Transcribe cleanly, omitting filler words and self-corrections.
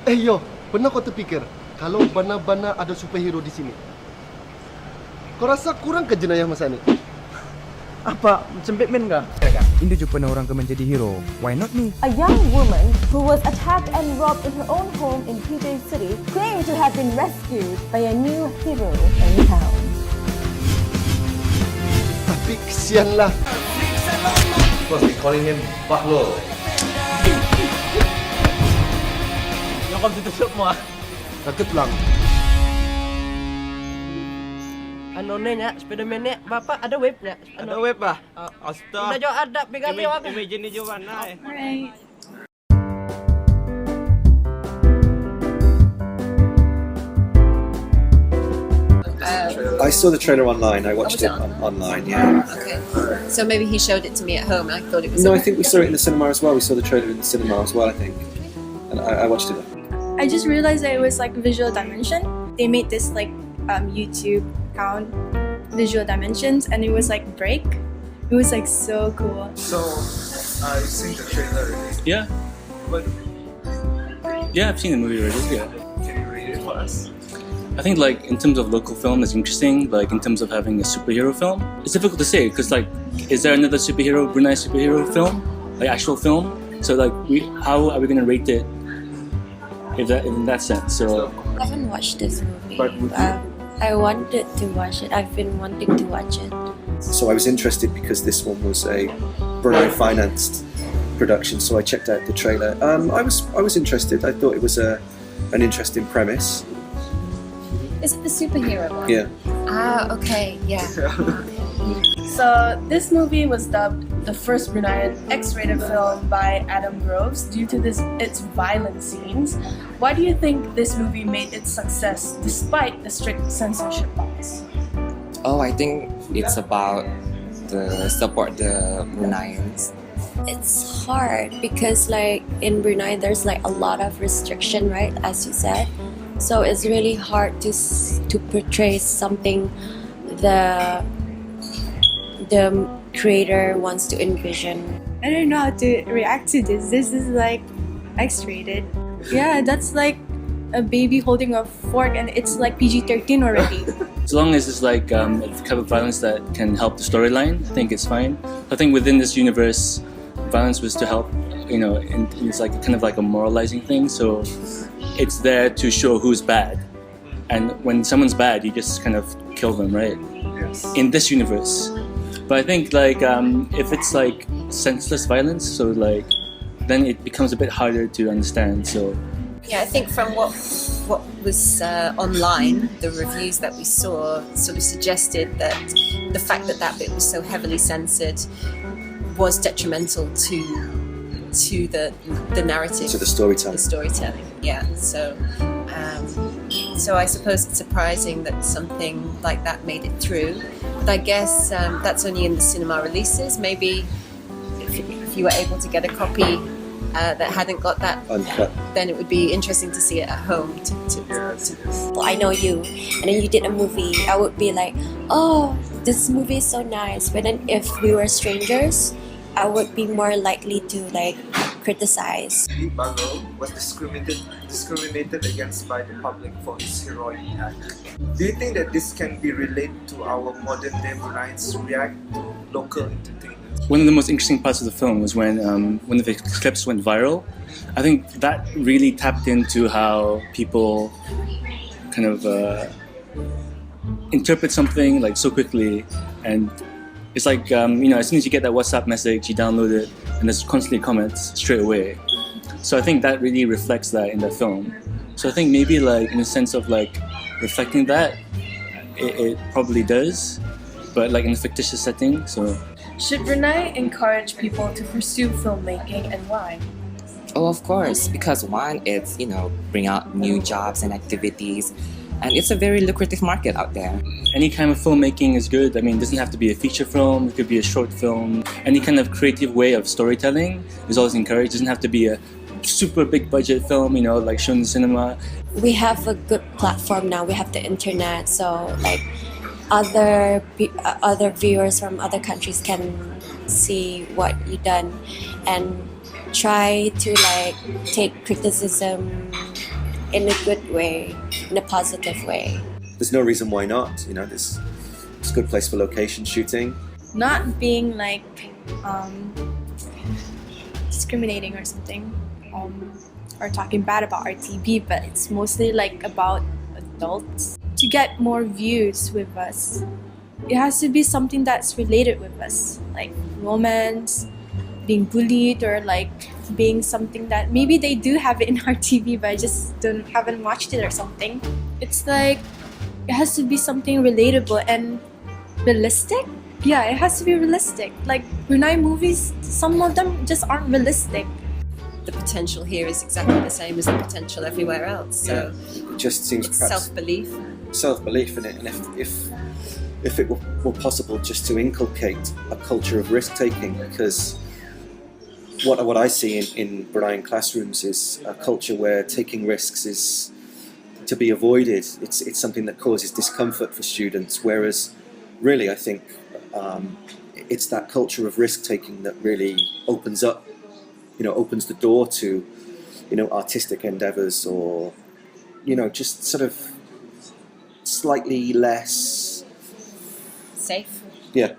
Yo, pernah kau terfikir kalau benar-benar ada superhero di sini? Kau rasa kurang ke jenayah masa ni? Apa? Macam Batman kah? India jumpa orang ke menjadi hero. Why not me? A young woman who was attacked and robbed in her own home in PJ City claimed to have been rescued by a new hero in town. Tapi kesianlah. Must be calling him Bahlul. Yang kau tutup semua. Takut lang. Ano ni nya, Spiderman ni, Bapak ada web nya? Ada web lah. Udah jauh ada, pegang dia orang. Imagine ni Jaman lah. Alright. I saw the trailer online. I watched it online. Yeah. Okay. So maybe he showed it to me at home. I thought it was. No, I think we saw it in the cinema as well. We saw the trailer in the cinema as well. I think, and I watched it. I just realized that it was like Visual Dimension. They made this like YouTube account, Visual Dimensions, and it was like Break. It was like so cool. So, you've seen the trailer already? Yeah. But Yeah, I've seen the movie already. Yeah. can you read it for us? I think like in terms of local film, it's interesting. Like in terms of having a superhero film, it's difficult to say because like, is there another Brunei superhero film, like actual film? So like, how are we gonna rate it? In that sense, so. I haven't watched this movie. But I wanted to watch it. I've been wanting to watch it. So I was interested because this one was a Brunei financed production. So I checked out the trailer. I was interested. I thought it was an interesting premise. Is it the superhero one? Yeah. Ah, okay, yeah. So this movie was dubbed the first Bruneian X-rated film by Adam Groves due to its violent scenes. Why do you think this movie made its success despite the strict censorship laws? Oh, I think it's about the support the Bruneians. It's hard because like in Brunei there's like a lot of restriction, right, as you said. So it's really hard to portray something the creator wants to envision. I don't know how to react to this. This is like X-rated. Yeah, that's like a baby holding a fork and it's like PG-13 already. As long as it's like a kind of violence that can help the storyline, I think it's fine. I think within this universe, violence was to help, and it's like kind of like a moralizing thing. So it's there to show who's bad. And when someone's bad, you just kind of kill them, right? Yes. In this universe. But I think like if it's like senseless violence, so like then it becomes a bit harder to understand. So Yeah, I think from what was online, the reviews that we saw sort of suggested that the fact that bit was so heavily censored was detrimental to the narrative, To the storytelling. The storytelling, yeah. So I suppose it's surprising that something like that made it through. But I guess that's only in the cinema releases. Maybe if you were able to get a copy that hadn't got that Uncut. then it would be interesting to see it at home. Well, I know you, and then you did a movie. I would be like, oh, this movie is so nice. But then if we were strangers, I would be more likely to like criticize. Bahlul was discriminated against by the public for his heroic act. Do you think that this can be related to our modern day Bruneians react to local entertainment? one of the most interesting parts of the film was when one of the clips went viral. I think that really tapped into how people kind of interpret something like so quickly, and it's like as soon as you get that WhatsApp message, you download it, and there's constantly comments straight away. So I think that really reflects that in the film. So I think maybe like in a sense of like reflecting that, it probably does, but like in a fictitious setting. So. Should Brunei encourage people to pursue filmmaking, and why? Oh, of course, because one, it's, bring out new jobs and activities, and it's a very lucrative market out there. Any kind of filmmaking is good. I mean, it doesn't have to be a feature film, it could be a short film. Any kind of creative way of storytelling is always encouraged. It doesn't have to be a super big budget film, like shown in cinema. We have a good platform now. We have the internet, so like other viewers from other countries can see what you've done and try to like take criticism in a good way, in a positive way. There's no reason why not. You know, it's a good place for location shooting. Not being like discriminating or something, or talking bad about our TV, but it's mostly like about adults. To get more views with us, it has to be something that's related with us, like romance, being bullied, or like being something that maybe they do have it in our TV, but I just haven't watched it or something. It's like it has to be something relatable and realistic. Yeah, it has to be realistic. Like Brunei movies, some of them just aren't realistic. The potential here is exactly the same as the potential everywhere else. So it just seems it's perhaps self-belief in it, and if it were possible just to inculcate a culture of risk taking, because what I see in Bruneian classrooms is a culture where taking risks is to be avoided. It's something that causes discomfort for students, whereas really I think it's that culture of risk taking that really opens the door to, artistic endeavors, or, just sort of slightly less safe. Yeah.